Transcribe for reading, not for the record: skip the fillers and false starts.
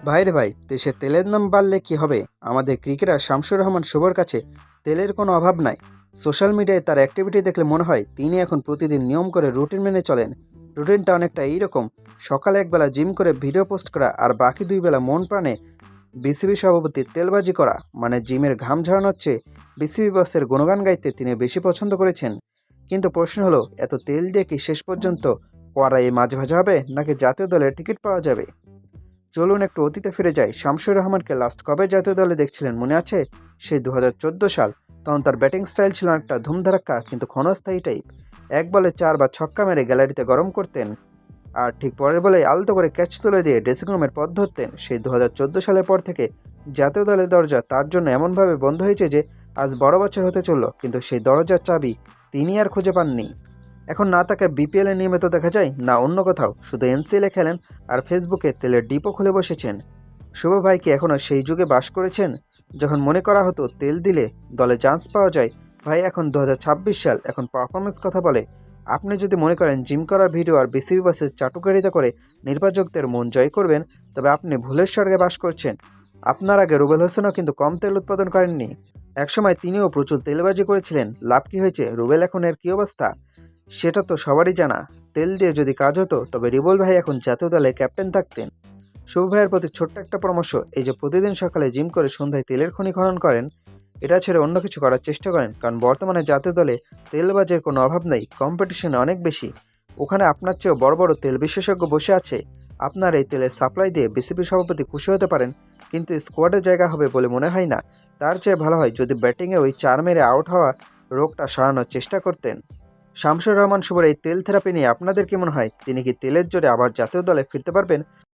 ভাইরে ভাই, দেশে তেলের দাম বাড়লে কি হবে? আমাদের ক্রিকেটার শামসুর রহমান শুভর কাছে তেলের কোনো অভাব নাই। সোশ্যাল মিডিয়ায় তার অ্যাক্টিভিটি দেখলে মনে হয় তিনি এখন প্রতিদিন নিয়ম করে রুটিন মেনে চলেন। রুটিনটা অনেকটা এইরকম: সকালে একবেলা জিম করে ভিডিও পোস্ট করা, আর বাকি দুই বেলা মন প্রাণে বিসিবি সভাপতির তেলবাজি করা। মানে জিমের ঘাম ঝরানোর চেয়ে বিসিবি বসের গুণগান গাইতে তিনি বেশি পছন্দ করেছেন। কিন্তু প্রশ্ন হলো, এত তেল দিয়ে কি শেষ পর্যন্ত কড়াইয়ে মাছ ভাজা হবে, নাকি জাতীয় দলের টিকিট পাওয়া যাবে? চলুন একটু অতীতে ফিরে যাই। শামসুর রহমানকে লাস্ট কবে জাতীয় দলে দেখছিলেন মনে আছে? সেই 2014 সাল। তখন তার ব্যাটিং স্টাইল ছিল একটা ধুমধারাক্কা কিন্তু ক্ষণস্থায়ী টাইপ। এক বলে 4 বা ছক্কা মেরে গ্যালারিতে গরম করতেন, আর ঠিক পরের বলেই আলতো করে ক্যাচ তুলে দিয়ে ড্রেসিং রুমের পথ ধরতেন। সেই 2014 সালের পর থেকে জাতীয় দলের দরজা তার জন্য এমনভাবে বন্ধ হয়েছে যে আজ বড় বছর হতে চলল, কিন্তু সেই দরজার চাবি তিনি আর খুঁজে পাননি। এখন না তাকে বিপিএলে নিয়মিত দেখা যায়, না অন্য কোথাও, শুধু এনসিএলে খেলেন আর ফেসবুকে তেলের ডিপো খুলে বসেছেন। শুভ ভাই কি এখনও সেই যুগে বাস করেছেন, যখন মনে করা হতো তেল দিলে দলে চান্স পাওয়া যায়? ভাই এখন 2026 সাল, এখন পারফরমেন্স কথা বলে। আপনি যদি মনে করেন জিম করার ভিডিও আর বিসিবি বাসের চাটুকারিতা করে নির্বাচকদের মন জয় করবেন, তবে আপনি ভুলের স্বর্গে বাস করছেন। আপনার আগে রুবেল হোসেনও কিন্তু কম তেল উৎপাদন করেননি। একসময় তিনিও প্রচুর তেলবাজি করেছিলেন। লাভ কি হয়েছে? রুবেল এখন এর কী অবস্থা সেটা তো সবারই জানা। তেল দিয়ে যদি কাজ হতো, তবে রিবল ভাই এখন জাতীয় দলে ক্যাপ্টেন থাকতেন। শুভ ভাইয়ের প্রতি ছোট্ট একটা পরামর্শ: এই যে প্রতিদিন সকালে জিম করে সন্ধ্যায় তেলের খনি খনন করেন, এটা ছেড়ে অন্য কিছু করার চেষ্টা করেন। কারণ বর্তমানে জাতীয় দলে তেলবাজের কোনো অভাব নেই, কম্পিটিশন অনেক বেশি। ওখানে আপনার চেয়েও বড় বড় তেল বিশেষজ্ঞ বসে আছে। আপনার এই তেলের সাপ্লাই দিয়ে বিসিবি সভাপতি খুশি হতে পারেন, কিন্তু স্কোয়াডে জায়গা হবে বলে মনে হয় না। তার চেয়ে ভালো হয় যদি ব্যাটিংয়ে ওই 4 মেরে আউট হওয়া রোগটা সারানোর চেষ্টা করতেন। শামসুর রহমান শুভর এই তেল থেরাপি নিয়ে আপনাদের কি মনে হয়? তিনি কি তেলের জোরে আবার জাতীয় দলে ফিরতে পারবেন?